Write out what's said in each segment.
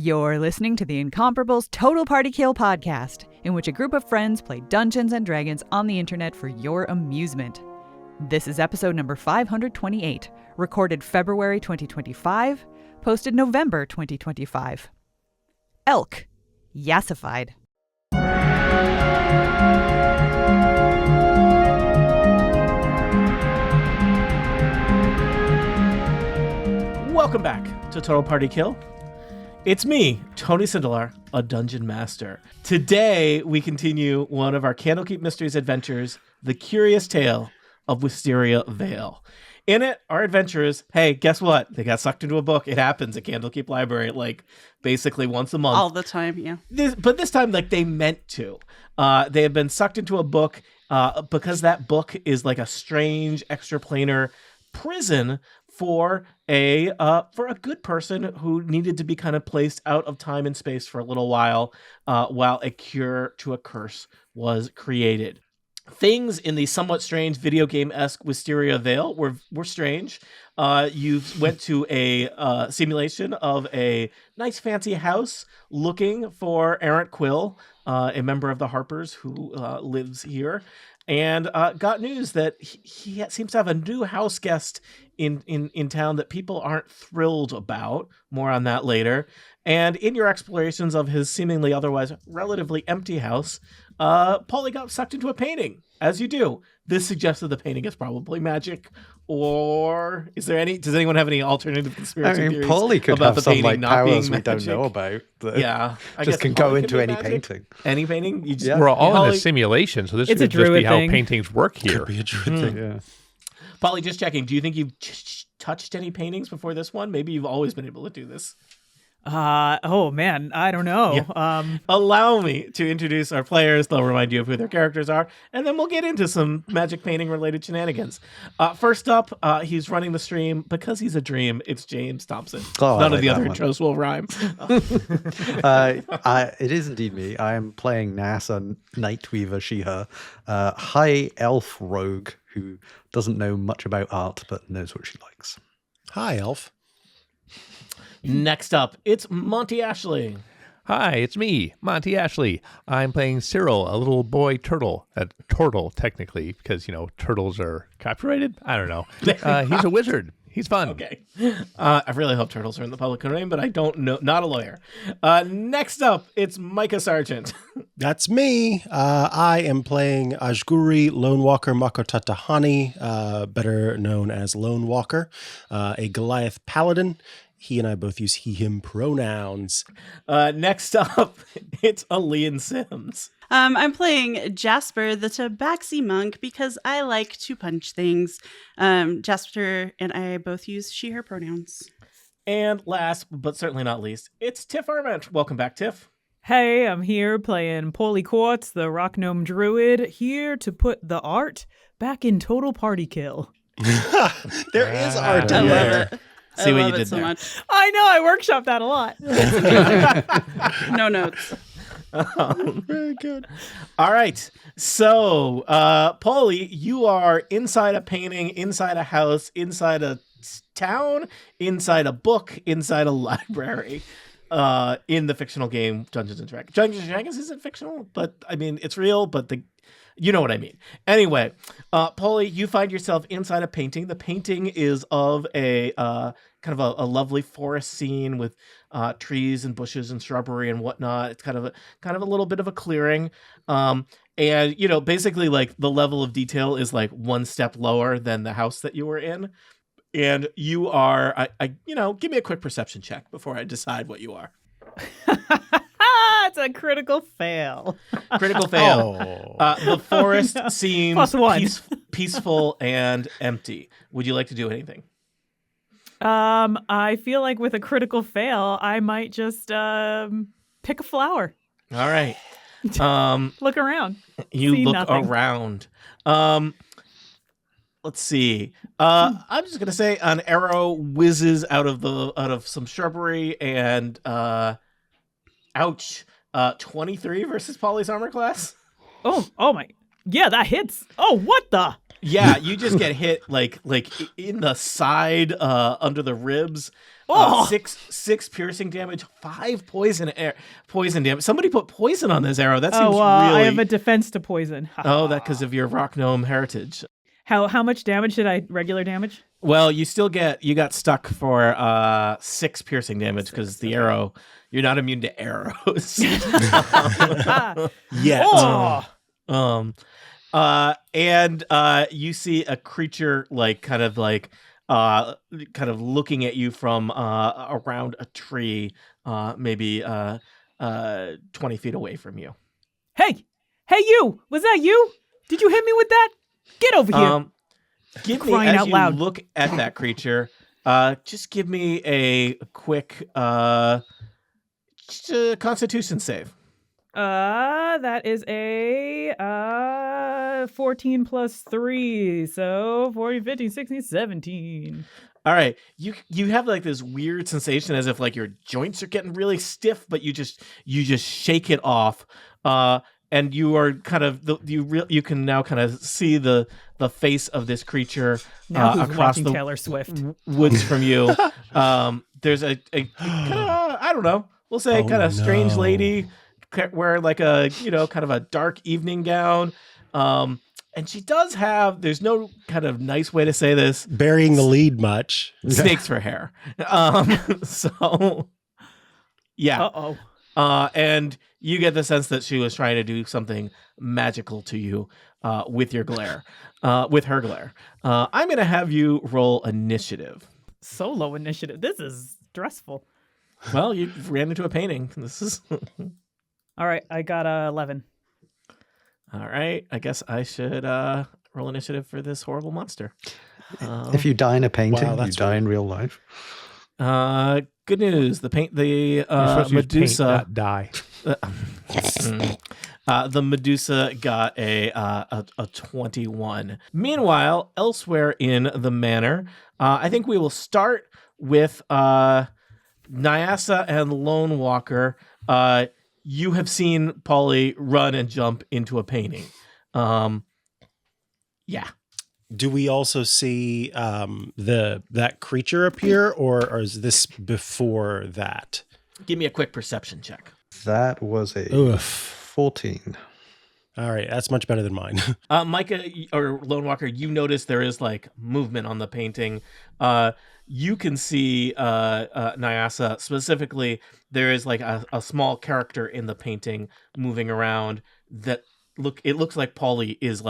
You're listening to the Incomparables Total Party Kill podcast, in which a group of friends play Dungeons and Dragons on the internet for your amusement. This is episode number 528, recorded February 2025, posted November 2025. Elk, Yassified. Welcome back to Total Party Kill. It's me, Tony Sindelar, a Dungeon Master. Today, we continue one of our Candlekeep Mysteries adventures, The Curious Tale of Wisteria Vale. In it, our adventurers, hey, guess what? They got sucked into a book. It happens at Candlekeep Library, like, basically once a month. All the time, yeah. But this time, like, they meant to. They have been sucked into a book because that book is like a strange, extraplanar prison for a good person who needed to be kind of placed out of time and space for a little while a cure to a curse was created. Things in the somewhat strange video game-esque Wisteria Vale were strange. You went to a simulation of a nice fancy house looking for Errant Quill, a member of the Harpers who lives here, and got news that he seems to have a new house guest in town that people aren't thrilled about. More on that later. And in your explorations of his seemingly otherwise relatively empty house, Paulie got sucked into a painting, as you do. This suggests that the painting is probably magic, or does anyone have any alternative conspiracy theories Paulie could about have the some painting like not powers being we don't magic? know about. That Yeah, I just guess can Paulie go could into be any magic. painting. Any painting? You just, Yeah. We're all in Paulie- a simulation, so this It's a could just be druid how thing. paintings work here. Could be a druid thing. Yeah. Paulie, just checking. Do you think you've touched any paintings before this one? Maybe you've always been able to do this. Oh man, I don't know. Yeah. Allow me to introduce our players. They'll remind you of who their characters are, and then we'll get into some magic painting related shenanigans. First up, he's running the stream because he's a dream. It's James Thompson. Oh, I None of like the that other one. intros will rhyme. It is indeed me. I am playing Nasa Nightweaver, she/her, high elf rogue who doesn't know much about art but knows what she likes. Hi, Elf. Next up, it's Monty Ashley. Hi, it's me, Monty Ashley. I'm playing Cyril, a little boy turtle. A turtle, technically, because, turtles are copyrighted? I don't know. He's a wizard. He's fun. Okay. I really hope turtles are in the public domain, but I don't know. Not a lawyer. Next up, it's Micah Sargent. That's me. I am playing Ajguri Lone Walker Makotatahani, better known as Lone Walker, a Goliath paladin. He and I both use he, him pronouns. Next up, it's Alean Sims. I'm playing Jasper, the Tabaxi monk, because I like to punch things. Jasper and I both use she, her pronouns. And last, but certainly not least, it's Tiff Arment. Welcome back, Tiff. Hey, I'm here playing Paulie Quartz, the rock gnome druid, here to put the art back in Total Party Kill. There is art I in love there. it. See I what love you it did so there. much. I know, I workshopped that a lot. No notes. Very good. All right. So, Paulie, you are inside a painting, inside a house, inside a town, inside a book, inside a library, in the fictional game Dungeons and Dragons. Dungeons and Dragons isn't fictional, but I mean, it's real, but you know what I mean. Anyway, Paulie, you find yourself inside a painting. The painting is of a kind of a lovely forest scene with trees and bushes and shrubbery and whatnot. It's kind of a little bit of a clearing. And basically like the level of detail is like one step lower than the house that you were in. And you are, give me a quick perception check before I decide what you are. It's a critical fail. Critical fail. The forest seems +1. peaceful and empty. Would you like to do anything? I feel like with a critical fail, I might just pick a flower. All right. Look around. You See look nothing. around. Let's see. I'm just gonna say an arrow whizzes out of some shrubbery and ouch. 23 versus Paulie's armor class. Oh my. Yeah, that hits. Oh, what the? Yeah, you just get hit like in the side, under the ribs. Oh! 6 piercing damage, 5 poison damage. Somebody put poison on this arrow. That seems really. I have a defense to poison. Oh, that because of your rock gnome heritage. How much damage did I regular damage? Well, you got stuck for 6 piercing damage because the arrow. You're not immune to arrows. Yeah. Oh! And you see a creature kind of looking at you from around a tree, maybe 20 feet away from you. Hey, you! Was that you? Did you hit me with that? Get over here! Give me Crying as out you loud. look at that creature. Just give me a quick Constitution save. That is a 14 plus 3, so 14, 15, 16, 17. All right, you have this weird sensation as if your joints are getting really stiff, but you just shake it off, and you are you can now kind of see the face of this creature across watching the Taylor Swift woods from you. There's a kinda, I don't know, we'll say strange lady wearing a kind of a dark evening gown. And she does have, there's no kind of nice way to say this. Burying the lead much. Snakes for hair. So, yeah. Uh-oh. And you get the sense that she was trying to do something magical to you with your glare, with her glare. I'm going to have you roll initiative. Solo initiative. This is stressful. Well, you ran into a painting. This is... All right, I got 11. All right, I guess I should roll initiative for this horrible monster. If you die in a painting, Wow, you that's die in real life. Good news. The Medusa, not die. The Medusa got a 21. Meanwhile, elsewhere in the manor, I think we will start with Nyasa and Lone Walker. You have seen Polly run and jump into a painting. Yeah. Do we also see that creature appear, or is this before that? Give me a quick perception check. That was a Oof. 14. All right, that's much better than mine. Micah or Lone Walker, you notice there is movement on the painting. You can see Nyasa specifically. There is a small character in the painting moving around. It looks like Polly is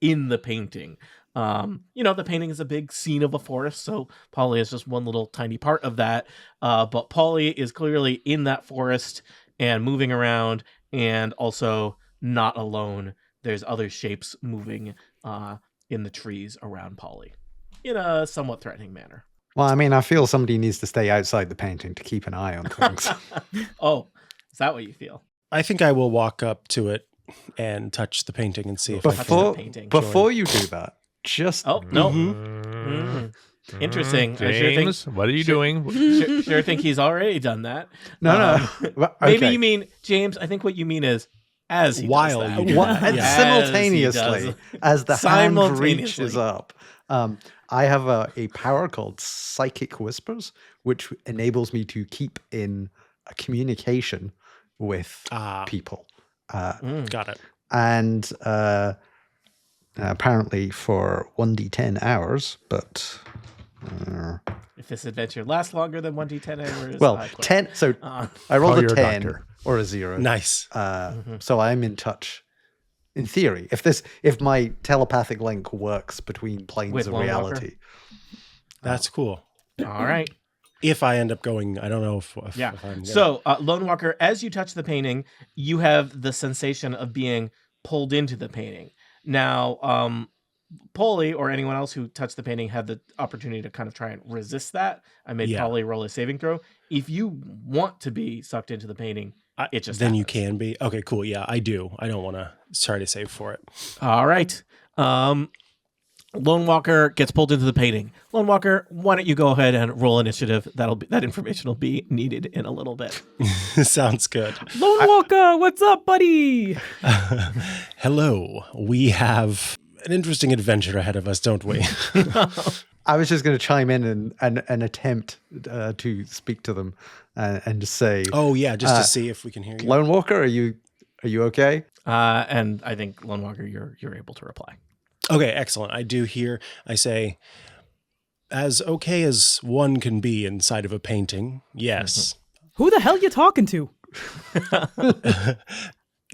in the painting. The painting is a big scene of a forest, so Polly is just one little tiny part of that. But Polly is clearly in that forest and moving around, and also not alone. There's other shapes moving in the trees around Polly in a somewhat threatening manner. Well, I mean, I feel somebody needs to stay outside the painting to keep an eye on things. Oh, is that what you feel? I think I will walk up to it and touch the painting and see if I can. Before you do that, just... Oh, no. Mm-hmm. Interesting. James, what are you doing? Sure think he's already done that. No. Okay. Maybe you mean, James, I think what you mean is as he While does that. you do that. And simultaneously, as the hand reaches up, I have a power called Psychic Whispers, which enables me to keep in a communication with people. Got it. And apparently for 1d10 hours, but... if this adventure lasts longer than 1d10 hours... Well, 10... So I rolled a 10 doctor. or a 0. Nice. So I'm in touch. In theory, if my telepathic link works between planes With of Lone reality. That's cool. All right. If I end up going, I don't know if Yeah. if I'm gonna... So, Lone Walker, as you touch the painting, you have the sensation of being pulled into the painting. Now, Polly or anyone else who touched the painting had the opportunity to kind of try and resist that. I made Polly roll a saving throw. If you want to be sucked into the painting, it just then happens. you can be. Okay, cool. Yeah, I do. I don't want to try to save for it. All right. Lone Walker gets pulled into the painting. Lone Walker, why don't you go ahead and roll initiative? That information will be needed in a little bit. Sounds good. Lone Walker, what's up, buddy? Hello. We have an interesting adventure ahead of us, don't we? I was just going to chime in and attempt to speak to them and just say, oh yeah, just to see if we can hear you. Lone Walker, are you okay? And I think Lone Walker, you're able to reply. Okay, excellent. I do hear. I say, as okay as one can be inside of a painting. Yes. Who the hell you talking to?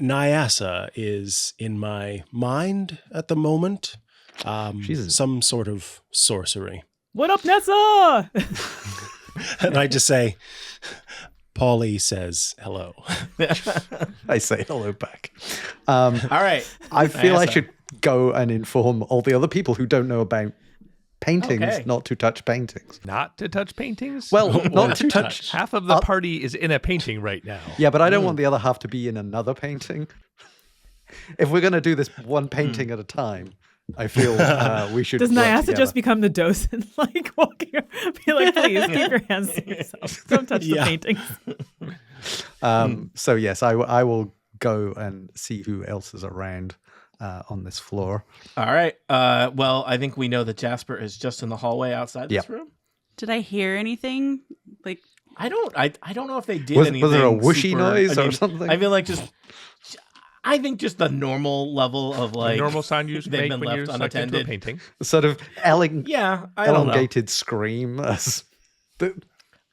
Nyassa is in my mind at the moment. She's some sort of sorcery. What up, Nessa? And I just say, Paulie says hello. I say hello back. All right. I feel I Nyassa. should go and inform all the other people who don't know about paintings not to touch paintings. Not to touch paintings? Well, Or not to touch. Half of the party is in a painting right now. Yeah, but I don't want the other half to be in another painting. If we're going to do this one painting at a time, I feel we should. Does work Nyassa together. just become the docent, like walking, be like, please keep your hands to yourself. Don't touch the paintings. So yes, I will go and see who else is around on this floor. All right. Well, I think we know that Jasper is just in the hallway outside this room. Did I hear anything? Like, I don't know if they did Was anything. there a whooshy super- noise I or mean, something? I feel like I think just the normal level of The like normal sound you they've make been when you're left sucked into a unattended. painting. Sort of Yeah, I don't know. elongated scream.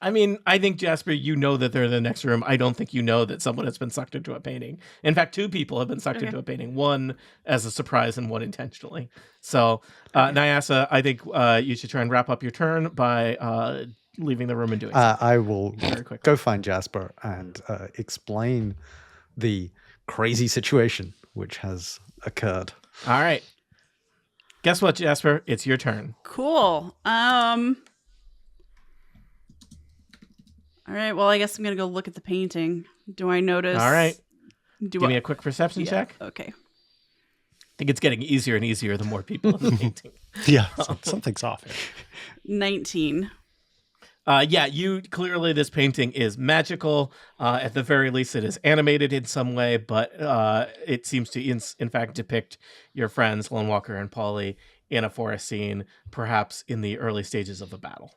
I mean, I think Jasper, you know that they're in the next room. I don't think you know that someone has been sucked into a painting. In fact, 2 people have been sucked into a painting. One as a surprise and one intentionally. So, Nyassa, I think you should try and wrap up your turn by leaving the room and doing something. I will Very quickly. go find Jasper and explain the crazy situation which has occurred. All right. Guess what, Jasper? It's your turn. cool. All right. Well, I guess I'm gonna go look at the painting. Do I notice? All right. Do Give me a quick perception check. Okay. I think it's getting easier and easier the more people in the painting. Yeah, something's off. 19. Yeah, you clearly this painting is magical. At the very least, it is animated in some way, but it seems to, in fact, depict your friends Lone Walker and Paulie in a forest scene, perhaps in the early stages of a battle.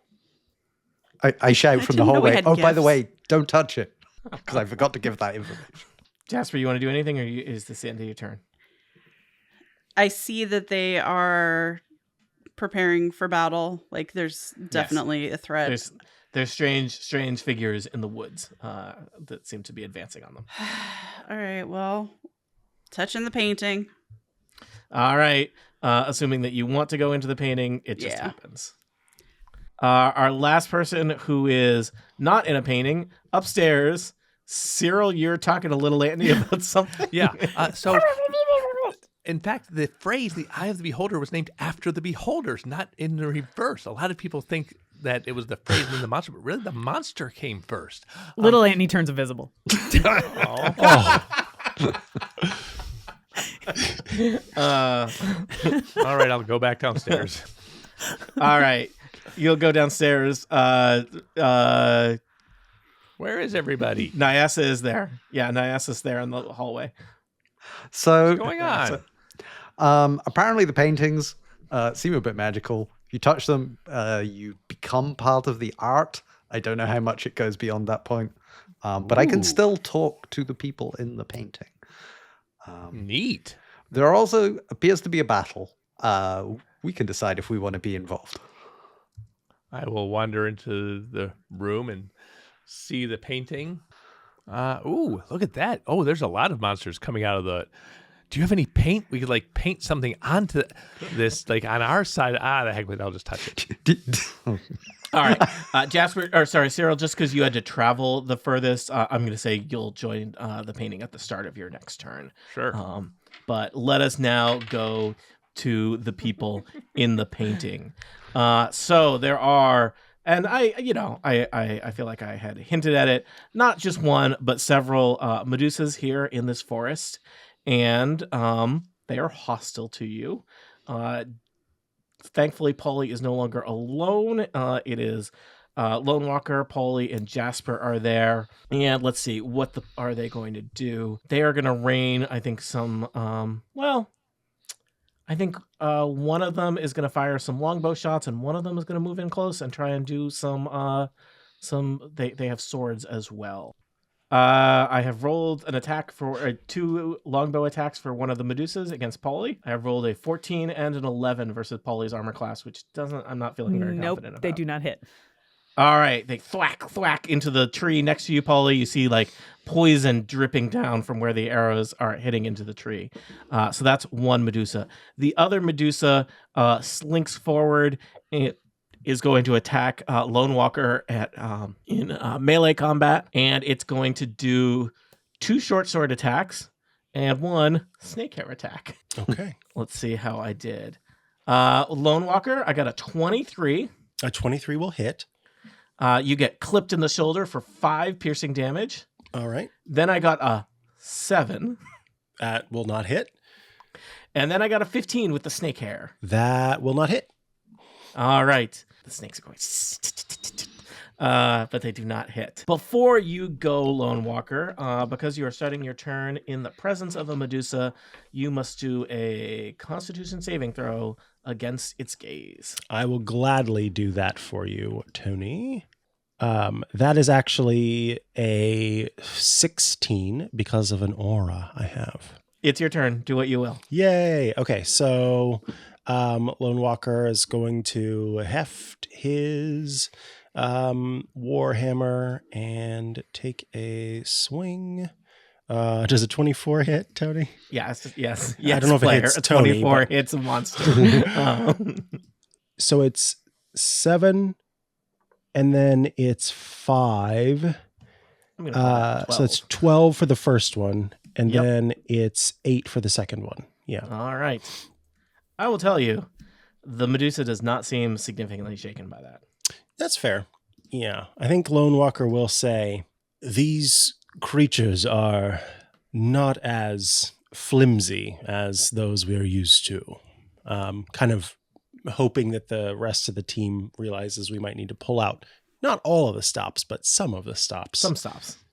I shout from the didn't know we hallway, had oh, by the gifts." way, don't touch it. Because I forgot to give that information. Jasper, you want to do anything, or is this the end of your turn? I see that they are preparing for battle. Like, there's definitely a threat. There's strange figures in the woods that seem to be advancing on them. All right. Well, touching the painting. All right. Assuming that you want to go into the painting, it just Yeah. happens. Our last person who is not in a painting, upstairs, Cyril, you're talking to little Andy about something. Yeah. So, in fact, the phrase "the eye of the beholder" was named after the beholders, not in the reverse. A lot of people think that it was the phrase and the monster, but really the monster came first. Little Anthony turns invisible. All right, I'll go back downstairs. All right. You'll go downstairs. Where is everybody? Nyassa is there. Yeah, Nyassa's there in the hallway. So, What's going on? apparently the paintings seem a bit magical. You touch them, you become part of the art. I don't know how much it goes beyond that point. But I can still talk to the people in the painting. Neat. There also appears to be a battle. We can decide if we want to be involved. I will wander into the room and see the painting. Ooh, look at that. Oh, there's a lot of monsters coming out of the... Do you have any paint? We could like paint something onto this, like on our side. The heck with it. I'll just touch it. All right. Cyril, just because you had to travel the furthest, I'm going to say you'll join the painting at the start of your next turn. Sure. But let us now go to the people in the painting. So there are, and I feel like I had hinted at it, not just one, but several medusas here in this forest. And they are hostile to you. Thankfully, Paulie is no longer alone. It is Lone Walker, Paulie, and Jasper are there. And let's see, are they going to do? They are going to rain, I think, some, I think one of them is going to fire some longbow shots, and one of them is going to move in close and try and do some. They have swords as well. I have rolled an attack for 2 longbow attacks for one of the medusas against Polly. I have rolled a 14 and an 11 versus Polly's armor class, which I'm not feeling very confident about. They do not hit. All right, they thwack into the tree next to you, Polly. You see like poison dripping down from where the arrows are hitting into the tree. So that's one Medusa. The other Medusa slinks forward and is going to attack Lone Walker in melee combat, and it's going to do 2 short sword attacks and 1 snake hair attack. Okay. Let's see how I did. Lone Walker, I got a 23. A 23 will hit. You get clipped in the shoulder for 5 piercing damage. All right. Then I got a 7. That will not hit. And then I got a 15 with the snake hair. That will not hit. All right. The snakes are going, but they do not hit. Before you go, Lone Walker, because you are starting your turn in the presence of a Medusa, you must do a Constitution saving throw against its gaze. I will gladly do that for you, Tony. That is actually a 16 because of an aura I have. It's your turn. Do what you will. Yay. Okay, so Lone Walker is going to heft his Warhammer and take a swing. Does a 24 hit, Tony? Yes. I don't know if it hits Tony. 24 hits a monster. So it's 7, and then it's 5. So it's 12 for the first one, and then it's 8 for the second one. Yeah. All right. I will tell you, the Medusa does not seem significantly shaken by that. That's fair. Yeah. I think Lone Walker will say, these creatures are not as flimsy as those we are used to. Kind of hoping that the rest of the team realizes we might need to pull out not all of the stops, but some of the stops.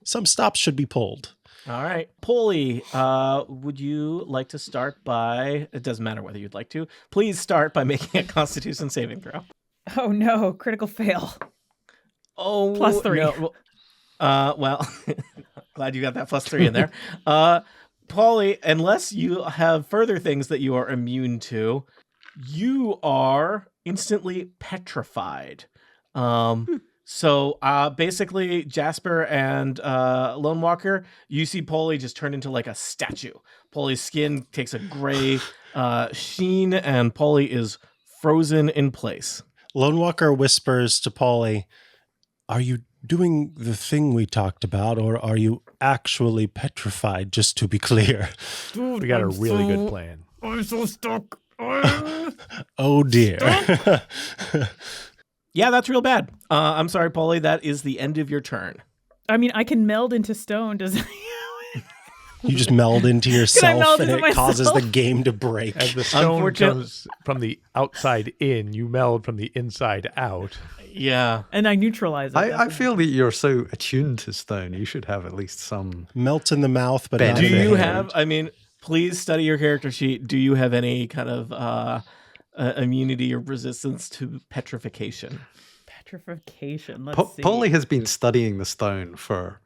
Some stops should be pulled. All right. Polly, would you like to start by, it doesn't matter whether you'd like to, please start by making a Constitution saving throw. Oh no, critical fail. Oh, +3. No. Well, glad you got that +3 in there. Polly, unless you have further things that you are immune to, you are instantly petrified. So basically, Jasper and Lone Walker, you see Polly just turn into like a statue. Polly's skin takes a gray sheen, and Polly is frozen in place. Lone Walker whispers to Polly, are you doing the thing we talked about, or are you actually petrified, just to be clear? Dude, we got a really good plan. I'm so stuck. Oh, dear. Yeah, that's real bad. I'm sorry, Polly. That is the end of your turn. I mean, I can meld into stone. Does You just meld into yourself, and it causes the myself? game to break. As the stone comes from the outside in, you meld from the inside out. Yeah. And I neutralize it. I feel that you're so attuned to stone. You should have at least some. Melts in the mouth, but Do not Do in the you hand. have, I mean, please study your character sheet. Do you have any kind of immunity or resistance to petrification? Petrification. Let's see. Polly has been studying the stone for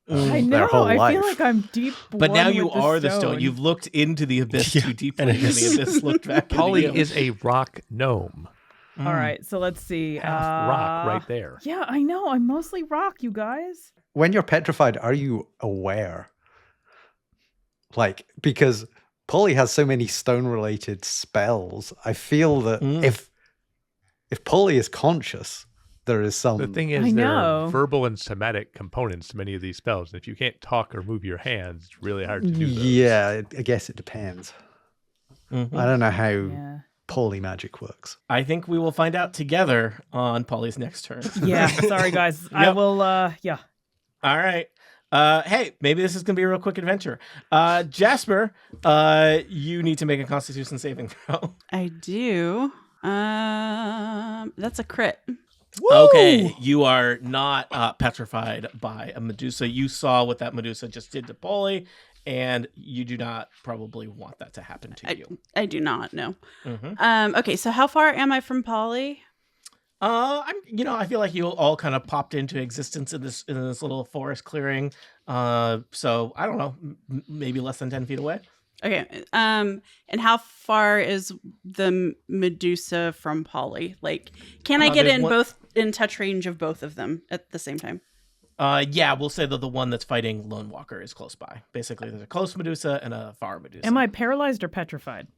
I their know. whole I life. feel like I'm deep. But now one you with are the stone. You've looked into the abyss Yeah, too deeply, and and it is- the abyss looked back. Polly into you. is a rock gnome. All right. So let's see. Half rock right there. Yeah, I know. I'm mostly rock, you guys. When you're petrified, are you aware? Like, because Polly has so many stone-related spells, I feel that if Polly is conscious, there is some. The thing I is, there know. are verbal and somatic components to many of these spells. And if you can't talk or move your hands, it's really hard to do those. Yeah, I guess it depends. Mhm. I don't know how Yeah. Polly magic works. I think we will find out together on Polly's next turn. Yeah. Sorry, guys. I Yep. will. Yeah. All right. Hey, maybe this is going to be a real quick adventure. Jasper, you need to make a Constitution saving throw. I do. That's a crit. Okay, you are not petrified by a Medusa. You saw what that Medusa just did to Polly, and you do not probably want that to happen to you. I do not, no. Mm-hmm. Okay, so how far am I from Polly? I feel like you all kind of popped into existence in this little forest clearing. So I don't know, maybe less than 10 feet away. Okay. And how far is the Medusa from Polly? Like, can I get in touch range of both of them at the same time? Yeah, we'll say that the one that's fighting Lone Walker is close by. Basically, there's a close Medusa and a far Medusa. Am I paralyzed or petrified?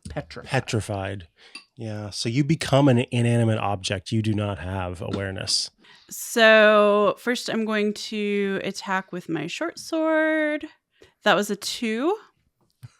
Petrified. Yeah. So you become an inanimate object. You do not have awareness. So first I'm going to attack with my short sword. That was a 2.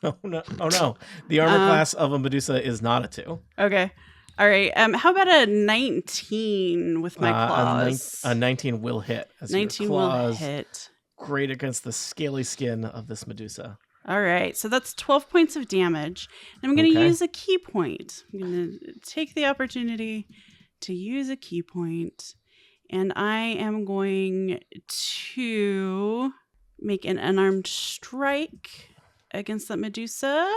Oh no. The armor class of a Medusa is not a 2. Okay. All right. How about a 19 with my claws? A 19 will hit. 19 will hit. Great against the scaly skin of this Medusa. All right. So that's 12 points of damage. And I'm going to use a key point. I'm going to take the opportunity to use a key point. And I am going to make an unarmed strike against that Medusa.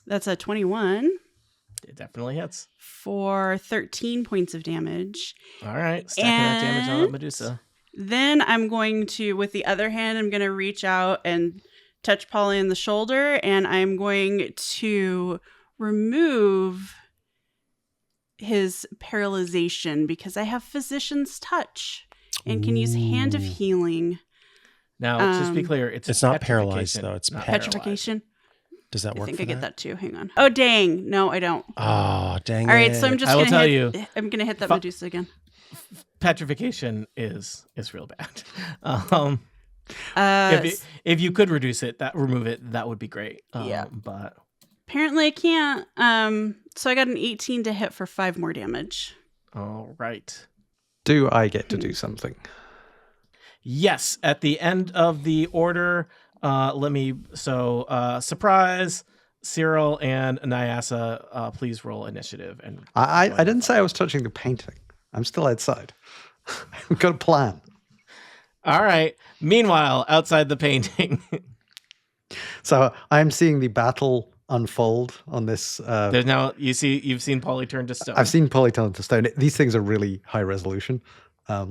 That's a 21. It definitely hits. For 13 points of damage. All right. Stacking that damage on that Medusa. Then I'm going to, with the other hand, I'm going to reach out and touch Polly in the shoulder. And I'm going to remove his paralyzation because I have Physician's Touch and can use Hand of Healing. Now, just be clear, it's not paralyzed, though. It's petrification. Does that work? I think I get that too. Hang on. Oh, dang. No, I don't. Oh, dang. All right, so I'm just going to I'm going to hit that Medusa again. Petrification is real bad. If you could remove it, that would be great. Yeah. But apparently I can't. So I got an 18 to hit for 5 more damage. All right. Do I get to do something? Yes. At the end of the order, surprise, Cyril and Nyasa, please roll initiative. And I didn't say I was touching the painting. I'm still outside. We've got a plan. All right. Meanwhile, outside the painting. So I'm seeing the battle unfold on this. There's now you've seen Polly turn to stone. I've seen Polly turn to stone. These things are really high resolution. I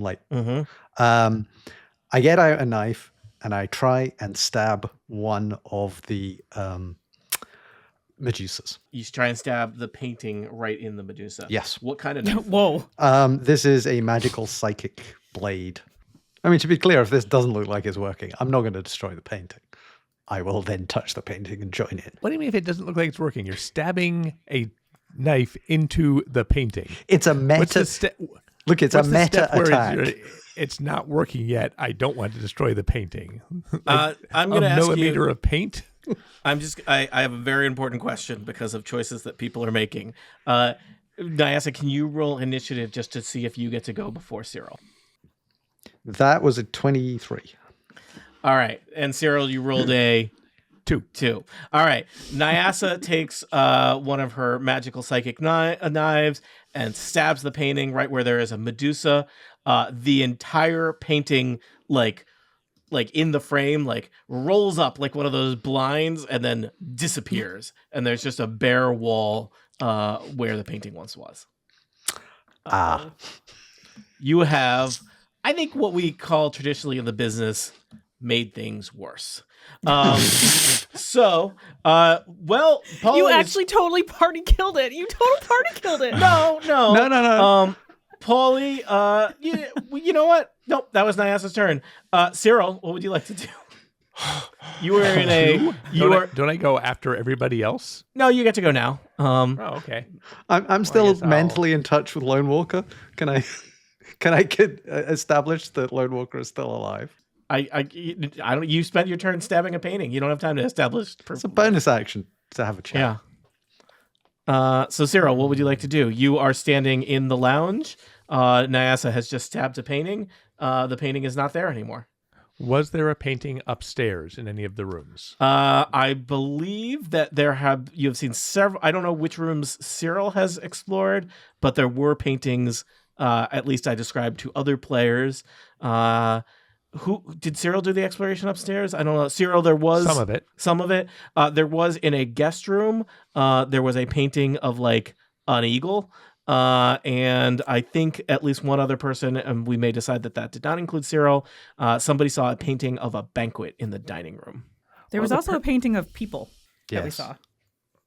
get out a knife and I try and stab one of the Medusas. You try and stab the painting right in the Medusa. Yes. What kind of knife? Whoa. This is a magical psychic blade. I mean, to be clear, if this doesn't look like it's working, I'm not going to destroy the painting. I will then touch the painting and join in. What do you mean if it doesn't look like it's working? You're stabbing a knife into the painting. It's a meta. Look, it's a meta attack. It's not working yet. I don't want to destroy the painting. I'm going to ask you. A millimeter of paint? I have a very important question because of choices that people are making. Nyasa, can you roll initiative just to see if you get to go before Cyril? That was a 23. All right. And Cyril, you rolled a 2. All right. Nyasa takes one of her magical psychic knives and stabs the painting right where there is a Medusa. The entire painting, like in the frame, rolls up like one of those blinds and then disappears. And there's just a bare wall where the painting once was. You have, I think, what we call traditionally in the business, made things worse. Paul, you actually totally party killed it. You total party killed it. No. Paulie, you know what? Nope, that was Nyasa's turn. Cyril, what would you like to do? You were in a. Don't I go after everybody else? No, you get to go now. Okay. I'm still mentally in touch with Lone Walker. Can I get established that Lone Walker is still alive? I don't. You spent your turn stabbing a painting. You don't have time to establish. It's a bonus action to have a chat. Yeah. So Cyril, what would you like to do? You are standing in the lounge. Nyasa has just stabbed a painting. The painting is not there anymore. Was there a painting upstairs in any of the rooms? I believe that you have seen several. I don't know which rooms Cyril has explored, but there were paintings. At least I described to other players. who did Cyril do the exploration upstairs? I don't know. Cyril, there was Some of it. Some of it. There was in a guest room. There was a painting of like an eagle. And I think at least one other person, and we may decide that did not include Cyril. Somebody saw a painting of a banquet in the dining room. There was also a painting of people that we Yes. saw.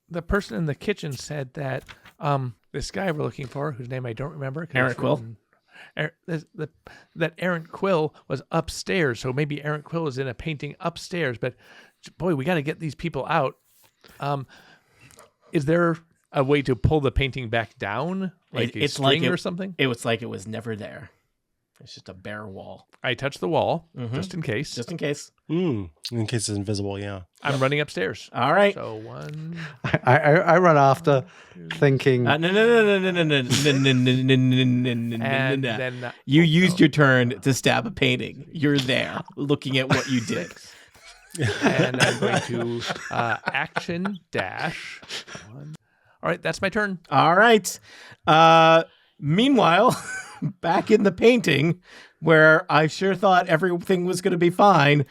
The person in the kitchen said that this guy we're looking for, whose name I don't remember, Aaron Quill. That Aaron Quill was upstairs, so maybe Aaron Quill is in a painting upstairs. But boy, we got to get these people out. Is there a way to pull the painting back down, like a string or something? It was like it was never there. It's just a bare wall. I touched the wall just in case. Just in case. In case it's invisible, yeah. I'm running upstairs. All right. So one. I run after, thinking. No. And then You used your turn to stab a painting. You're there, looking at what you did. and I'm going to action dash. One. All right, that's my turn. All right. Meanwhile, back in the painting, where I sure thought everything was going to be fine,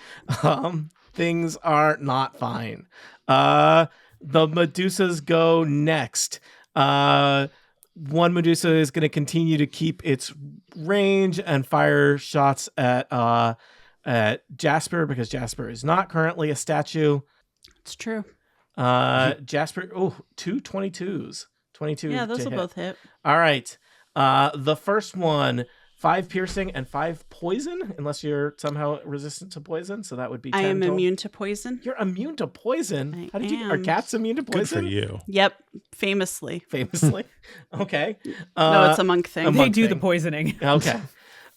things are not fine. The medusas go next. One medusa is going to continue to keep its range and fire shots at Jasper, because Jasper is not currently a statue. It's true. Jasper, 2 22s. 22. Yeah, those to will hit. both hit. All right. The first one, 5 piercing and 5 poison, unless you're somehow resistant to poison. So that would be 10 I am total. immune to poison. You're immune to poison? I Are am. cats immune to Good poison? for you. Yep, famously. Famously. Okay. No, it's a monk thing. a They monk do the thing. poisoning. Okay.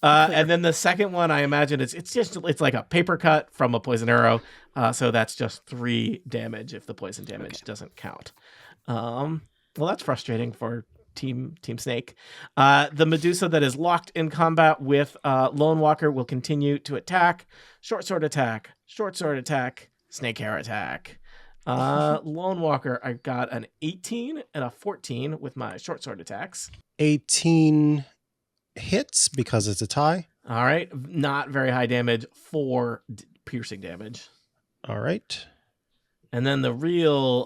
And then the second one, I imagine it's like a paper cut from a poison arrow. So that's just 3 damage if the poison damage doesn't count. Well, that's frustrating for Team Snake. The Medusa that is locked in combat with Lone Walker will continue to attack. Short sword attack, snake hair attack. Lone Walker, I got an 18 and a 14 with my short sword attacks. 18 hits because it's a tie. All right, not very high damage, 4 piercing damage. All right. And then the real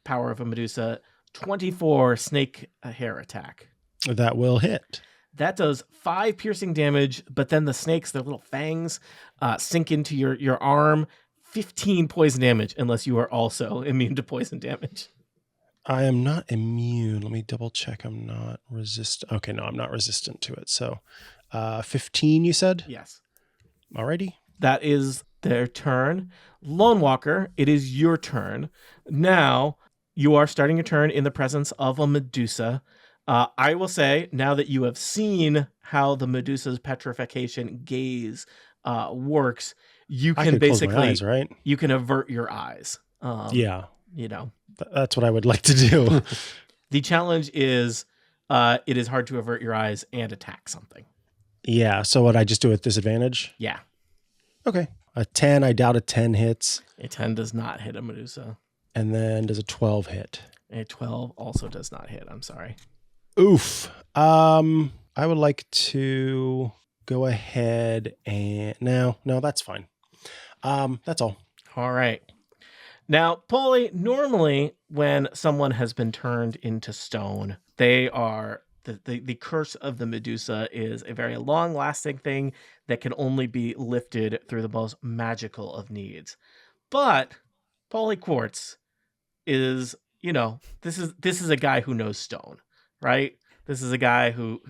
power of a Medusa, 24 snake hair attack. That will hit. That does 5 piercing damage, but then the snakes, their little fangs, sink into your arm. 15 poison damage, unless you are also immune to poison damage. I am not immune. Let me double check. I'm not resistant. Okay, no, I'm not resistant to it. So 15, you said? Yes. Alrighty. That is their turn. Lone Walker, it is your turn. Now, you are starting your turn in the presence of a Medusa. I will say, now that you have seen how the Medusa's petrification gaze works, you I can could close basically, my eyes, right? you can avert your eyes. Yeah. You know, That's what I would like to do. the challenge is it is hard to avert your eyes and attack something. Yeah. So what I just do at disadvantage? Yeah. Okay. A 10. I doubt a 10 hits. A 10 does not hit a Medusa. And then does a 12 hit? A 12 also does not hit. I'm sorry. Oof. I would like to go ahead and no, that's fine. That's all. All right. Now, Polly, normally when someone has been turned into stone, they are the curse of the Medusa is a very long-lasting thing that can only be lifted through the most magical of needs. But Polly Quartz is, this is a guy who knows stone, right? This is a guy who,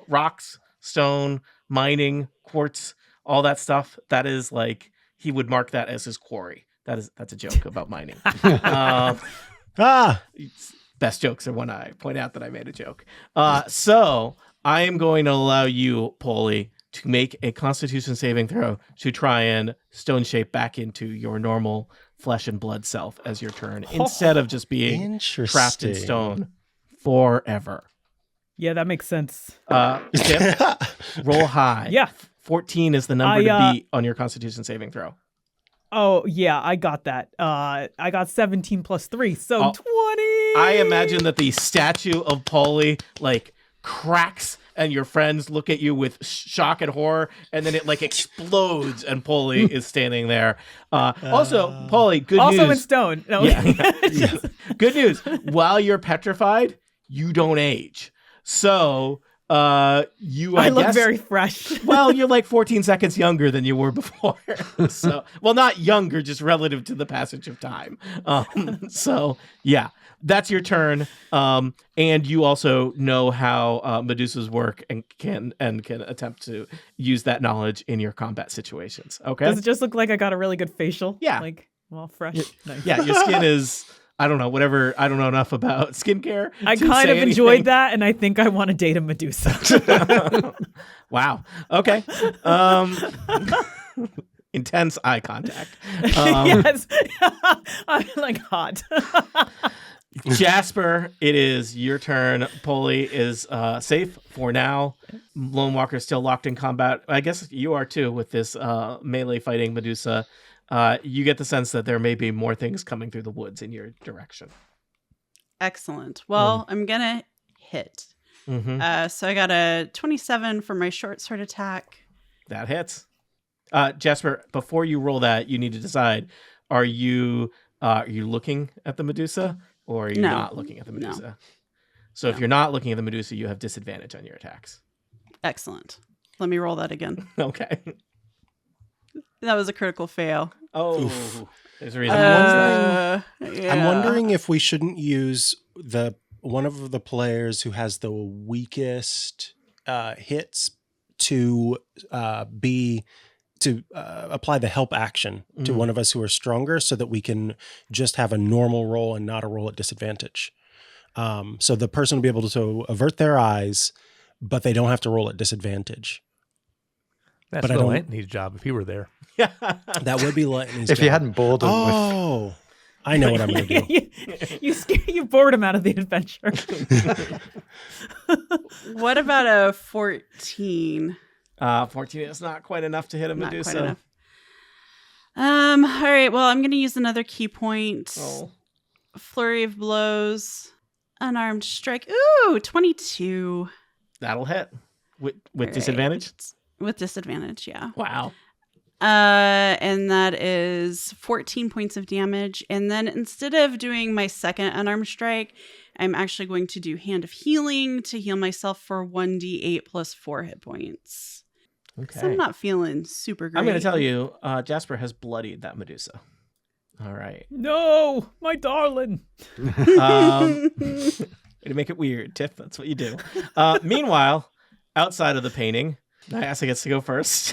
rocks, stone, mining, quartz, all that stuff. That is like, he would mark that as his quarry. That's a joke about mining. Best jokes are when I point out that I made a joke. So I am going to allow you, Polly, to make a Constitution saving throw to try and stone shape back into your normal flesh and blood self as your turn, instead of just being trapped in stone forever. Yeah, that makes sense. Skip, roll high. Yeah. 14 is the number to beat on your Constitution saving throw. Oh, yeah, I got that. I got 17 plus 3, so 20. I imagine that the statue of Polly, cracks and your friends look at you with shock and horror, and then it like explodes, and Polly is standing there. Also, Polly, good news. Also in stone. No. Yeah. Good news. While you're petrified, you don't age. So I look guess, very fresh. Well, you're like 14 seconds younger than you were before. So, well, not younger, just relative to the passage of time. So yeah, that's your turn. And you also know how medusas work and can attempt to use that knowledge in your combat situations. Okay. Does it just look like I got a really good facial? Yeah. Like, well, fresh. Nice. Yeah, your skin is, I don't know, whatever. I don't know enough about skincare. I kind of enjoyed that, and I think I want to date a Medusa. Wow. Okay. Intense eye contact. Yes. I'm like hot. Jasper, it is your turn. Polly is safe for now. Lone Walker is still locked in combat. I guess you are too with this melee fighting Medusa. You get the sense that there may be more things coming through the woods in your direction. Excellent. Well, I'm going to hit. Mm-hmm. So I got a 27 for my short sword attack. That hits. Jasper, before you roll that, you need to decide, are you looking at the Medusa or are you not looking at the Medusa? No. So if you're not looking at the Medusa, you have disadvantage on your attacks. Excellent. Let me roll that again. Okay. That was a critical fail. Oh, Oof. there's a reason. Yeah. I'm wondering if we shouldn't use one of the players who has the weakest hits to apply the help action to one of us who are stronger, so that we can just have a normal roll and not a roll at disadvantage. So the person will be able to avert their eyes, but they don't have to roll at disadvantage. That's But I don't- Lightning's job if he were there. That would be Lightning's If you job. hadn't bored them with Oh, I know what I'm going to do. you bored him out of the adventure. What about a 14? 14 is not quite enough to hit a Not Medusa. quite enough. All right. Well, I'm going to use another key point. Oh. Flurry of blows. Unarmed strike. Ooh, 22. That'll hit. With All disadvantage? right. With disadvantage, yeah. Wow. And that is 14 points of damage. And then instead of doing my second unarmed strike, I'm actually going to do Hand of Healing to heal myself for 1d8 plus 4 hit points. Okay. So I'm not feeling super great. I'm going to tell you, Jasper has bloodied that Medusa. All right. No, my darling. To make it weird, Tiff, that's what you do. Meanwhile, outside of the painting, Nyasa gets to go first.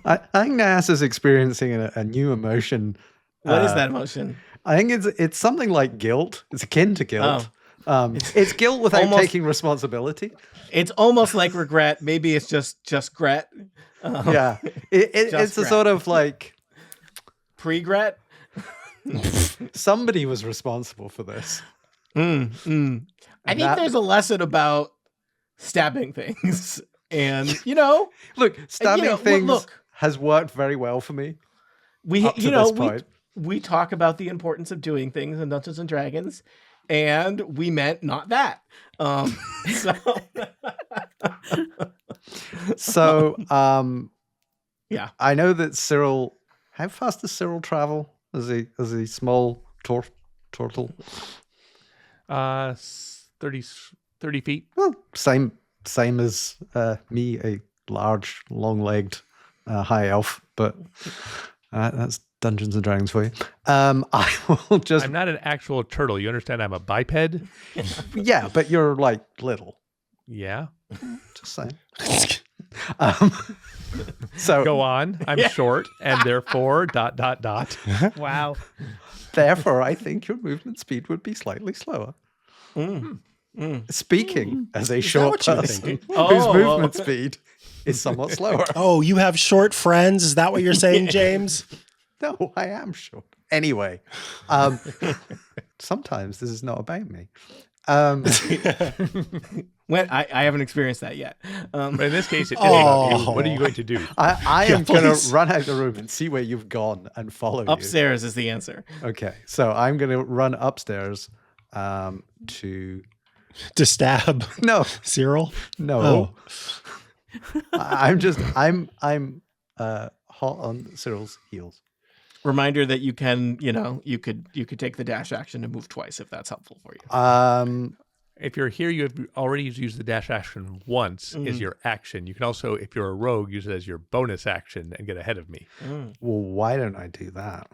I think Nas is experiencing a new emotion. What is that emotion? I think it's something like guilt. It's akin to guilt. It's guilt without almost- taking responsibility. It's almost like regret. Maybe it's just gret. Yeah, it's a Gret. sort of like Pre-gret? somebody was responsible for this. I think there's a lesson about stabbing things. And, Look, stabbing well, things look. has worked very well for me. we Up to this point. we talk about the importance of doing things in Dungeons and Dragons, and we meant not that. So, Yeah. I know that Cyril. How fast does Cyril travel as a small turtle? 30 feet. Well, same as me, a large, long-legged high elf. But that's Dungeons and Dragons for you. I will just. I'm not an actual turtle. You understand? I'm a biped. Yeah, but you're like little. Yeah. Just saying. So Go on. I'm short, and therefore ... Wow. therefore, I think your movement speed would be slightly slower. Speaking as a short what you were person thinking? whose movement speed is somewhat slower. Oh, you have short friends? Is that what you're saying, James? No, I am short. Anyway, sometimes this is not about me. When I haven't experienced that yet. But in this case, it is about you. What are you going to do? I am going please. to run out the room and see where you've gone and follow Upstairs is the answer. you. Okay, so I'm going to run upstairs to To stab No, Cyril? no. I'm hot on Cyril's heels. Reminder that you can, you could take the dash action to move twice if that's helpful for you. If you're here, you have already used the dash action once is your action. You can also, if you're a rogue, use it as your bonus action and get ahead of me. Well, why don't I do that?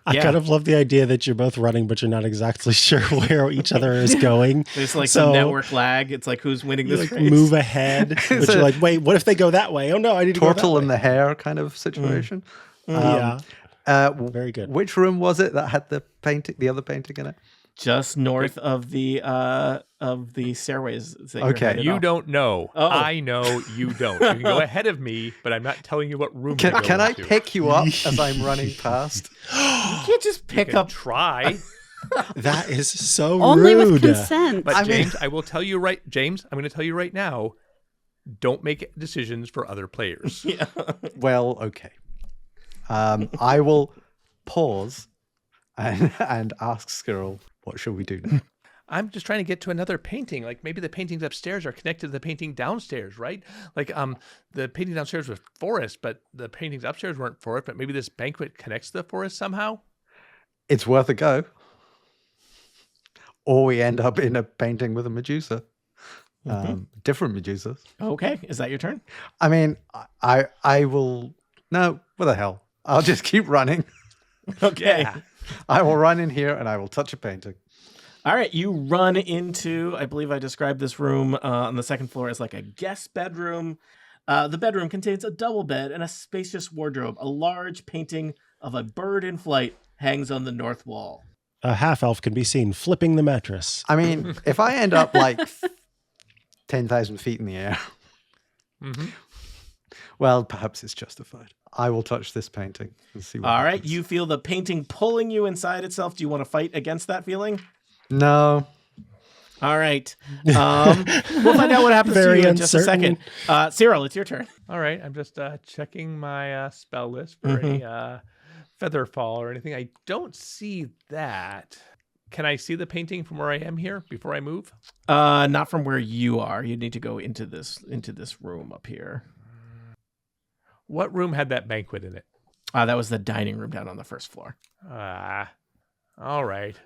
I kind of love the idea that you're both running, but you're not exactly sure where each other is going. There's like some network lag. It's like who's winning this race. Move ahead. But you're like, wait, what if they go that way? Oh no, I need to go that way. Turtle in the hair kind of situation. Very good. Which room was it that had the other painting in it? Just north of the stairways. Okay. You don't know. Oh. I know you don't. You can go ahead of me, but I'm not telling you what room to go Can I into. pick you up as I'm running past? You can't just pick up. Try. That is so Only rude. with consent. But James, I will tell you right. James, I'm going to tell you right now. Don't make decisions for other players. Yeah. Well, okay. I will pause and ask Skirl, what should we do now? I'm just trying to get to another painting. Like maybe the paintings upstairs are connected to the painting downstairs, right? Like the painting downstairs was forest, but the paintings upstairs weren't forest. But maybe this banquet connects to the forest somehow. It's worth a go. Or we end up in a painting with a medusa. Different medusas. Okay, is that your turn? I mean, I will. No, what the hell? I'll just keep running. Okay. Yeah. I will run in here and I will touch a painting. All right, you run into, I believe I described this room on the second floor as like a guest bedroom. The bedroom contains a double bed and a spacious wardrobe. A large painting of a bird in flight hangs on the north wall. A half-elf can be seen flipping the mattress. I mean, if I end up like 10,000 feet in the air, well, perhaps it's justified. I will touch this painting and see what All right, happens. you feel the painting pulling you inside itself. Do you want to fight against that feeling? No. All right. We'll find out what happens to you in just a second. Cyril, it's your turn. All right, I'm just checking my spell list for a feather fall or anything. I don't see that. Can I see the painting from where I am here before I move? Not from where you are. You need to go into this room up here. What room had that banquet in it? That was the dining room down on the first floor. All right.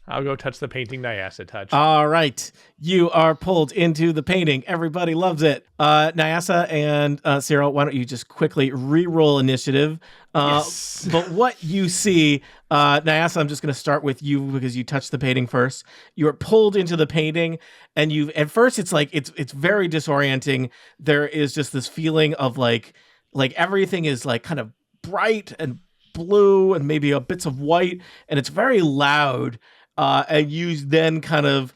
I'll go touch the painting Nyasa touched. All right. You are pulled into the painting. Everybody loves it. Nyasa and Cyril, why don't you just quickly re-roll initiative? Yes. But what you see, Nyasa, I'm just going to start with you because you touched the painting first. You're pulled into the painting, and at first it's like it's very disorienting. There is just this feeling of like everything is like kind of bright and blue and maybe bits of white, and it's very loud. And you then kind of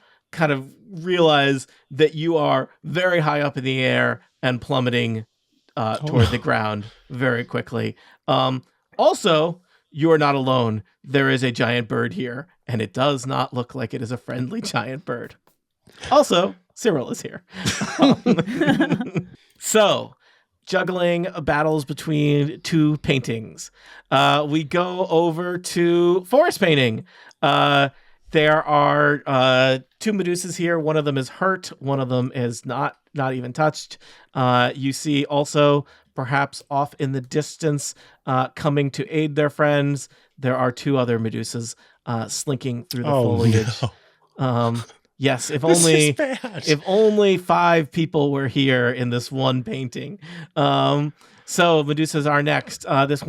realize that you are very high up in the air and plummeting toward the ground very quickly. Also, you are not alone. There is a giant bird here, and it does not look like it is a friendly giant bird. Also, Cyril is here. So, juggling battles between two paintings. We go over to forest painting. There are two medusas here. One of them is hurt. One of them is not even touched. You see also, perhaps off in the distance, coming to aid their friends, there are two other medusas slinking through the foliage. No. Yes, if only 5 people were here in this one painting. So medusas are next. This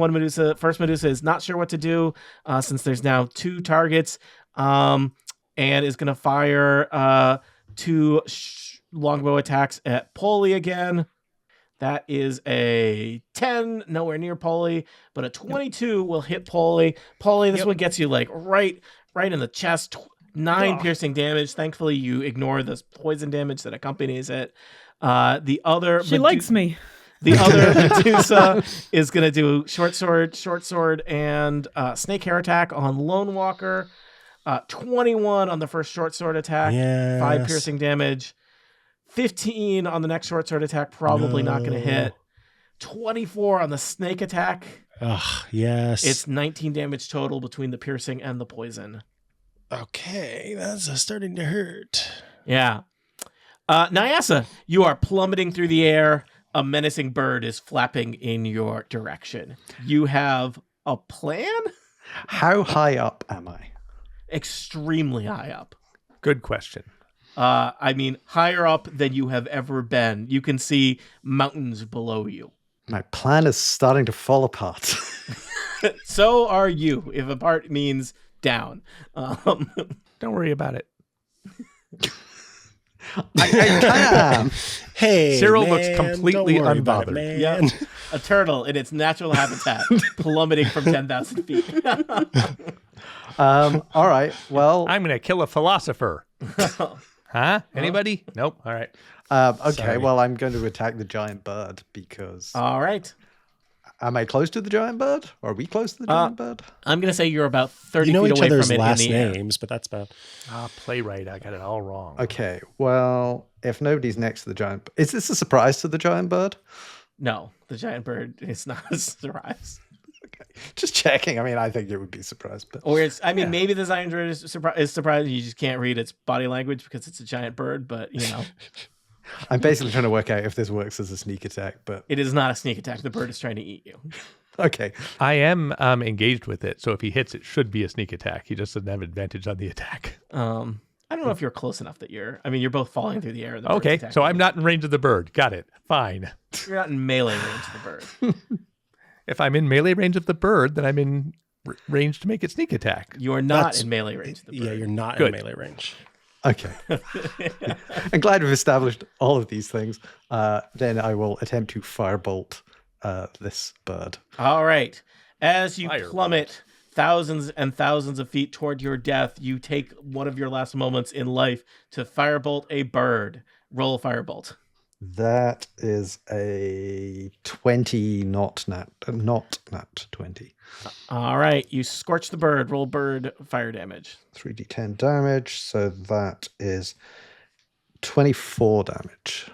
first medusa is not sure what to do since there's now 2 targets. And is going to fire 2 longbow attacks at Polly again. That is a 10, nowhere near Polly, but a 22 will hit Polly. Polly, this one gets you like right in the chest. 9 piercing damage. Thankfully, you ignore the poison damage that accompanies it. The other she likes me. The other Medusa is going to do short sword, and snake hair attack on Lone Walker. 21 on the first short sword attack, yes. 5 piercing damage. 15 on the next short sword attack, probably not going to hit. 24 on the snake attack. Yes. It's 19 damage total between the piercing and the poison. Okay, that's starting to hurt. Yeah. Nyasa, you are plummeting through the air. A menacing bird is flapping in your direction. You have a plan? How high up am I? Extremely high up. Good question. I mean, higher up than you have ever been. You can see mountains below you. My plan is starting to fall apart. So are you, if apart means down. Don't worry about it. I can. Hey, Cyril man, looks completely don't worry about unbothered. it, man. Yep. A turtle in its natural habitat, plummeting from 10,000 feet. All right. Well, I'm going to kill a philosopher. Huh? Anybody? Nope. All right. okay. Sorry. Well, I'm going to attack the giant bird because. All right. Am I close to the giant bird? Are we close to the giant bird? I'm going to say you're about 30 You know feet each away other's from it in last the air. names, but that's about. Playwright. I got it all wrong. Okay. Well, if nobody's next to the giant, is this a surprise to the giant bird? No, the giant bird is not a surprise. Okay. Just checking. I mean, I think it would be a surprise, but Or it's, I mean, maybe the giant bird is surprised. You just can't read its body language because it's a giant bird, but you know. I'm basically trying to work out if this works as a sneak attack, but It is not a sneak attack. The bird is trying to eat you. okay. I am engaged with it, so if he hits, it should be a sneak attack. He just doesn't have advantage on the attack. I don't know if you're close enough that you're both falling through the air. And the bird's Okay, attacking so you. I'm not in range of the bird. Got it. Fine. You're not in melee range of the bird. If I'm in melee range of the bird, then I'm in range to make it sneak attack. You are not That's- in melee range of the bird. Yeah, you're not Good. in melee range. Okay. I'm glad we've established all of these things. Then I will attempt to firebolt this bird. All right. As you Firebolt. plummet thousands and thousands of feet toward your death, you take one of your last moments in life to firebolt a bird. Roll firebolt. That is a 20, not nat 20. All right. You scorch the bird. Roll bird fire damage. 3d10 damage, so that is 24 damage.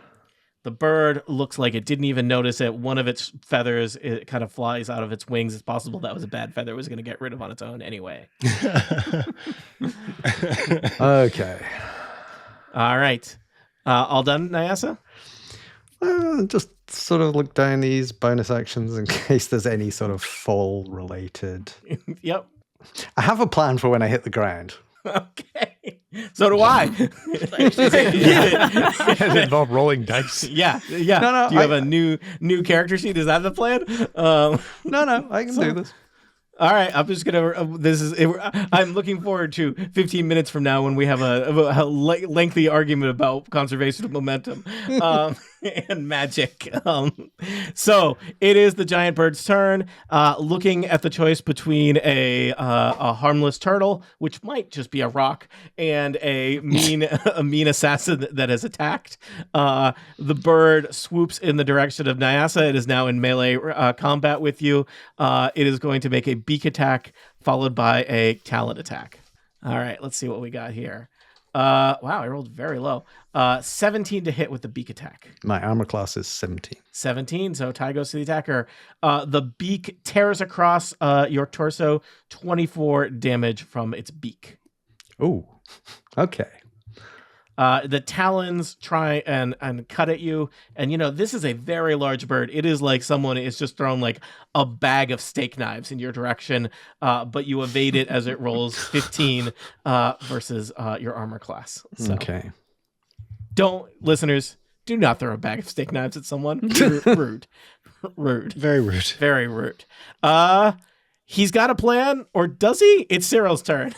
The bird looks like it didn't even notice it. One of its feathers, it kind of flies out of its wings. It's possible that was a bad feather it was going to get rid of on its own anyway. Okay. All right. All done, Nyasa? Just sort of look down these bonus actions in case there's any sort of fall related. Yep. I have a plan for when I hit the ground. Okay. So do I. Does it involve rolling dice? Yeah. No, Do you have a new character sheet? Is that the plan? No, I can do this. All right, I'm just gonna. I'm looking forward to 15 minutes from now when we have a lengthy argument about conservation of momentum and magic. So it is the giant bird's turn. Looking at the choice between a harmless turtle, which might just be a rock, and a mean assassin that has attacked. The bird swoops in the direction of Nyasa. It is now in melee combat with you. It is going to make a beak attack followed by a talon attack. All right, let's see what we got here. Wow, I rolled very low. 17 to hit with the beak attack. My armor class is 17. 17, so tie goes to the attacker. The beak tears across your torso, 24 damage from its beak. Oh, okay. The talons try and cut at you. And, this is a very large bird. It is like someone is just thrown like a bag of steak knives in your direction, but you evade it as it rolls 15 versus your armor class. So Okay. listeners, do not throw a bag of steak knives at someone. Rude. Rude. Very rude. Very rude. He's got a plan, or does he? It's Cyril's turn.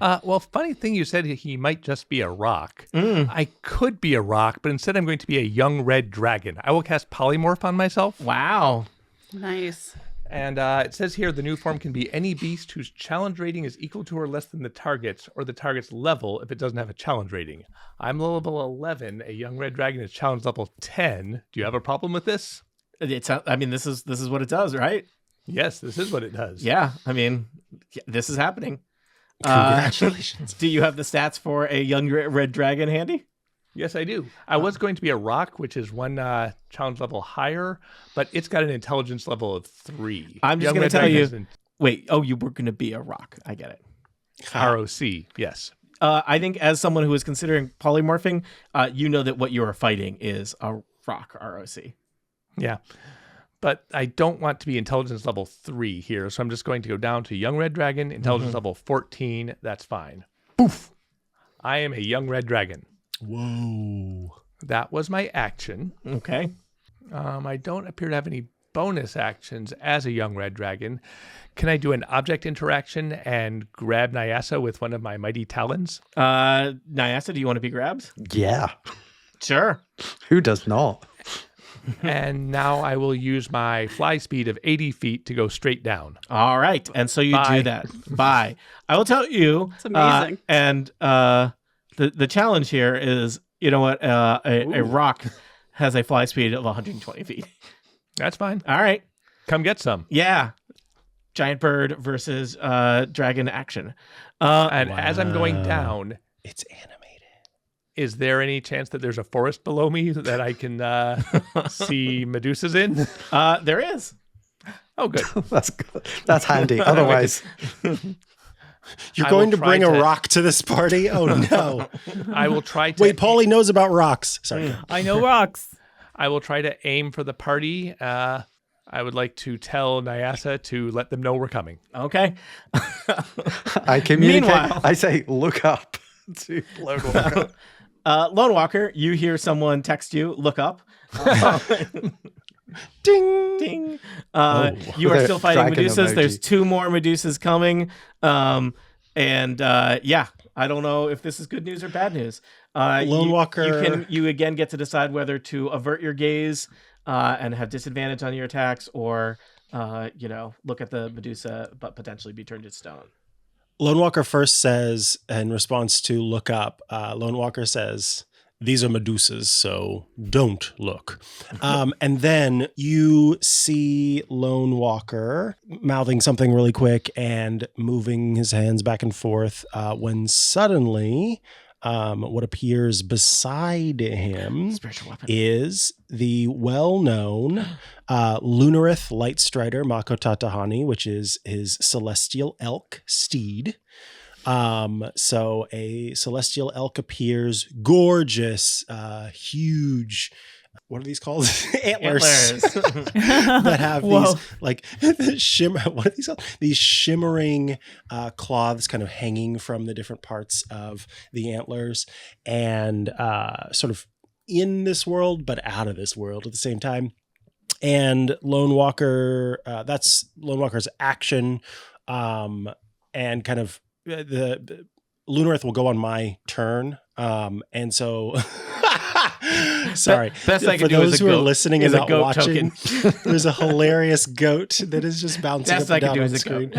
Well, funny thing, you said he might just be a rock. I could be a rock, but instead I'm going to be a young red dragon. I will cast polymorph on myself. Wow. Nice. And it says here the new form can be any beast whose challenge rating is equal to or less than the target's, or the target's level if it doesn't have a challenge rating. I'm level 11. A young red dragon is challenge level 10. Do you have a problem with this? This is what it does, right? Yes, this is what it does. Yeah. This is happening. Congratulations. Do you have the stats for a young red dragon handy? Yes, I do. I was going to be a rock, which is one challenge level higher, but it's got an intelligence level of 3. I'm just Young going to red tell dragon you. is in Wait. You were going to be a rock. I get it. ROC, yes. I think as someone who is considering polymorphing, you know that what you are fighting is a rock ROC. Yeah. But I don't want to be intelligence level 3 here, so I'm just going to go down to young red dragon, intelligence level 14. That's fine. Poof! I am a young red dragon. Whoa. That was my action. Okay. I don't appear to have any bonus actions as a young red dragon. Can I do an object interaction and grab Nyasa with one of my mighty talons? Nyasa, do you want to be grabbed? Yeah. Sure. Who does not? And now I will use my fly speed of 80 feet to go straight down. All right. And so you Bye. do that. Bye. I will tell you. It's amazing. And the challenge here is, you know what? A rock has a fly speed of 120 feet. That's fine. All right. Come get some. Yeah. Giant bird versus dragon action. And as I'm going down, It's animated. is there any chance that there's a forest below me that I can see medusas in? There is. Oh, good. That's good. That's handy. Otherwise, You're I going will to bring try a to- rock to this party? Oh, no. I will try to. Wait, Paulie knows about rocks. Sorry. I know rocks. I will try to aim for the party. I would like to tell Nyasa to let them know we're coming. Okay. I communicate. Meanwhile- I say, look up to Lone Walker. Lone Walker, you hear someone text you, look up. Ding. Ding. You With are a still fighting dragon medusas. emoji. There's 2 more medusas coming. Yeah, I don't know if this is good news or bad news. Lone Walker. You again get to decide whether to avert your gaze and have disadvantage on your attacks, or look at the Medusa but potentially be turned to stone. Lone Walker first says, in response to look up, Lone Walker says, these are medusas, so don't look. And then you see Lone Walker mouthing something really quick and moving his hands back and forth when suddenly what appears beside him Spiritual weapon. is the well-known Lunarith Lightstrider Makotatahani, which is his celestial elk steed. So a celestial elk appears, gorgeous, huge. What are these called? Antlers. That have Whoa. these like shimmer. What are these called? These shimmering cloths kind of hanging from the different parts of the antlers, and sort of in this world but out of this world at the same time. And Lone Walker, that's Lone Walker's action, and kind of the Lunarith will go on my turn, and so. Sorry. Best I For can do is those a who are goat- listening is and a not goat watching, there's a hilarious goat that is just bouncing Best up I and can down do on is a screen.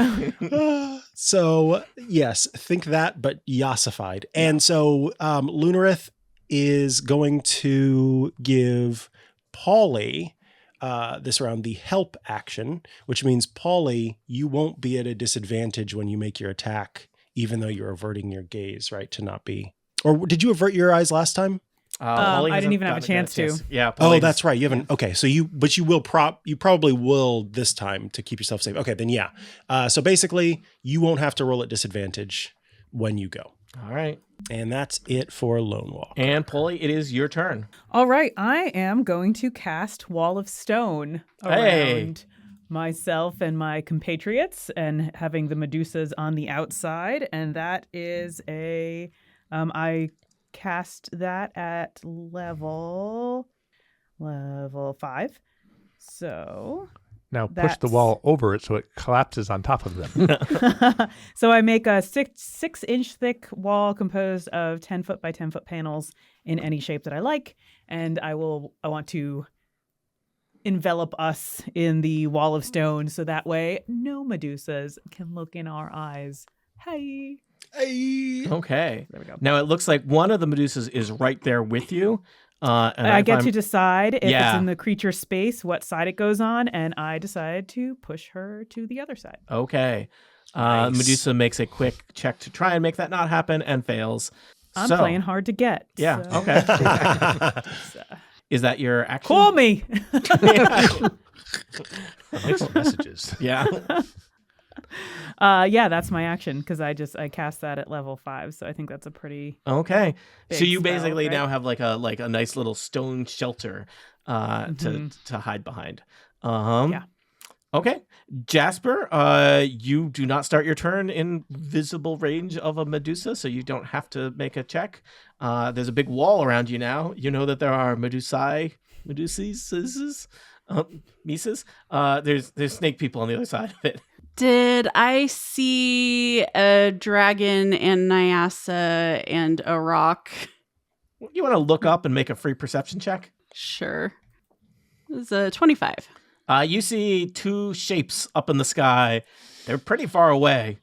So yes, think that, but Yassified. And so Lunarith is going to give Paulie this round the help action, which means Paulie, you won't be at a disadvantage when you make your attack, even though you're averting your gaze, right? To not be. Or did you avert your eyes last time? Paulie I didn't hasn't even have a gotten chance to. Yeah. Oh, Paulie's- that's right. You haven't. Okay, so you probably will this time to keep yourself safe. Okay, then yeah. So basically, you won't have to roll at disadvantage when you go, All right. and that's it for Lone Walker. And Paulie, it is your turn. All right, I am going to cast Wall of Stone Hey. around myself and my compatriots, and having the medusas on the outside, and that is I cast that at level 5. So Now push the wall over it so it collapses on top of them. so I make a 6-inch thick wall composed of 10 foot by 10 foot panels in any shape that I like, and I want to envelop us in the wall of stone, so that way no medusas can look in our eyes. Hey. Okay. There we go. Now it looks like one of the Medusas is right there with you. And I if get I'm- to decide if Yeah. it's in the creature space, what side it goes on, and I decide to push her to the other side. Okay. Nice. Medusa makes a quick check to try and make that not happen and fails. I'm So- playing hard to get. Yeah. so Okay. it's, Is that your action? call me. Mixed messages. Yeah. Yeah, that's my action because I cast that at level 5, so I think that's a pretty Okay. So big you spell, basically right? now have like a nice little stone shelter to hide behind. Yeah. Okay. Jasper, you do not start your turn in visible range of a Medusa, so you don't have to make a check. There's a big wall around you now. You know that there are Medusae, Meduses, Mises. There's snake people on the other side of it. Did I see a dragon and Nyasa and a rock? You want to look up and make a free perception check? Sure. It was a 25. You see two shapes up in the sky. They're pretty far away.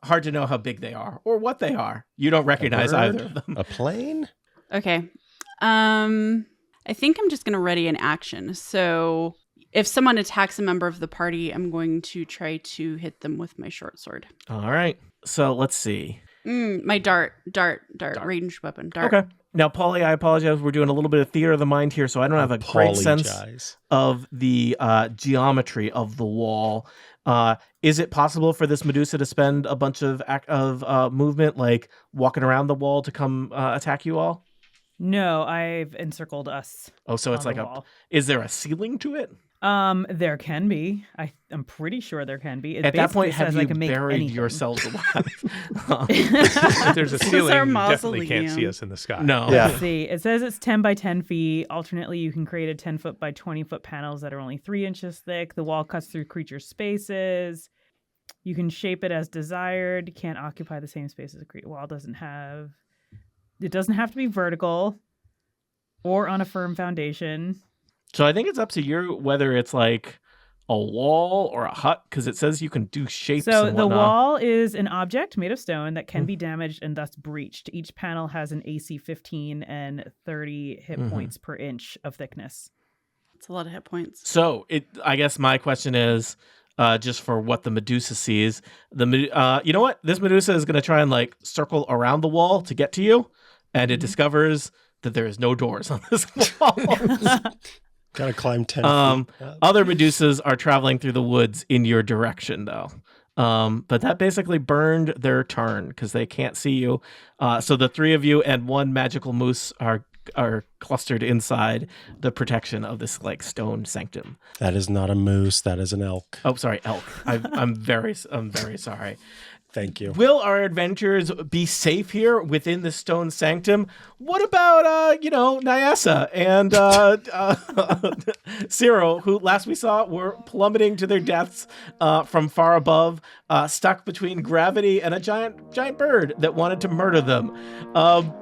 Hard to know how big they are or what they are. You don't recognize either of them. A plane? Okay. I think I'm just going to ready an action. So if someone attacks a member of the party, I'm going to try to hit them with my short sword. All right. So let's see. My dart, ranged weapon, dart. Okay. Now, Paulie, I apologize. We're doing a little bit of theater of the mind here, so I don't have a great sense of the geometry of the wall. Is it possible for this Medusa to spend a bunch of movement, like walking around the wall to come attack you all? No, I've encircled us. Oh, so it's like wall. Is there a ceiling to it? There can be. I'm pretty sure there can be. At that point, have you buried yourselves alive? If there's a ceiling, our you definitely mausoleum. can't see us in the sky. No. Let's see. It says it's 10 by 10 feet. Alternately, you can create a 10-foot by 20-foot panels that are only 3 inches thick. The wall cuts through creature spaces. You can shape it as desired. You can't occupy the same space as a creature. Wall doesn't have... It doesn't have to be vertical or on a firm foundation. So I think it's up to you whether it's like a wall or a hut, because it says you can do shapes. So and the whatnot. wall is an object made of stone that can be damaged and thus breached. Each panel has an AC 15 and 30 hit points per inch of thickness. That's a lot of hit points. So I guess my question is, just for what the Medusa sees, you know what? This Medusa is going to try and like circle around the wall to get to you, and it discovers that there is no doors on this wall. Gotta climb 10 feet. Other Medusas are traveling through the woods in your direction, though. But that basically burned their turn because they can't see you. So the 3 of you and 1 magical moose are clustered inside the protection of this like stone sanctum. That is not a moose. That is an elk. Oh, sorry, elk. I'm very sorry. Thank you. Will our adventurers be safe here within the stone sanctum? What about, Nyasa and Cyril, who last we saw were plummeting to their deaths from far above, stuck between gravity and a giant bird that wanted to murder them?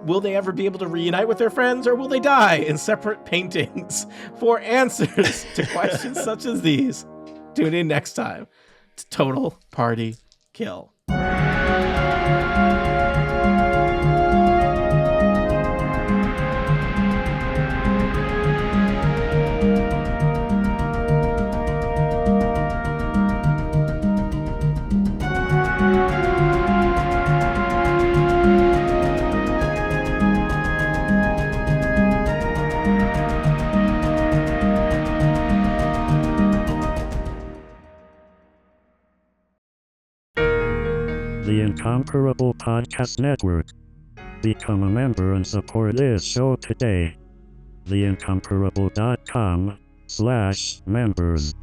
Will they ever be able to reunite with their friends, or will they die in separate paintings? For answers to questions such as these, tune in next time to Total Party Kill. The Incomparable Podcast Network. Become a member and support this show today. theincomparable.com/members